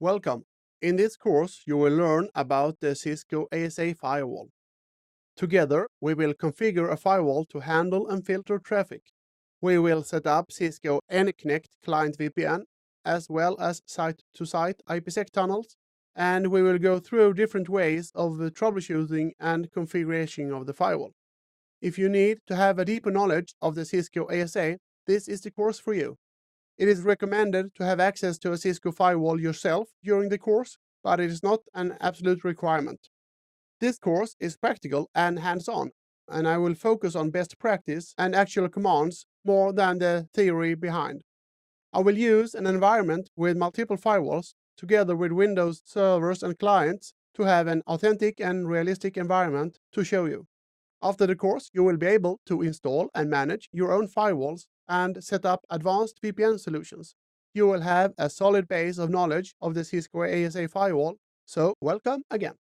Welcome. In this course, you will learn about the CISCO ASA firewall. Together, we will configure a firewall to handle and filter traffic. We will set up Cisco AnyConnect client VPN, as well as site-to-site IPsec tunnels, and we will go through different ways of troubleshooting and configuration of the firewall. If you need to have a deeper knowledge of the Cisco ASA, this is the course for you. It is recommended to have access to a Cisco firewall yourself during the course, but it is not an absolute requirement. This course is practical and hands-on, and I will focus on best practice and actual commands more than the theory behind. I will use an environment with multiple firewalls together with Windows servers and clients to have an authentic and realistic environment to show you. After the course, you will be able to install and manage your own firewalls and set up advanced VPN solutions. You will have a solid base of knowledge of the Cisco ASA firewall, so welcome again.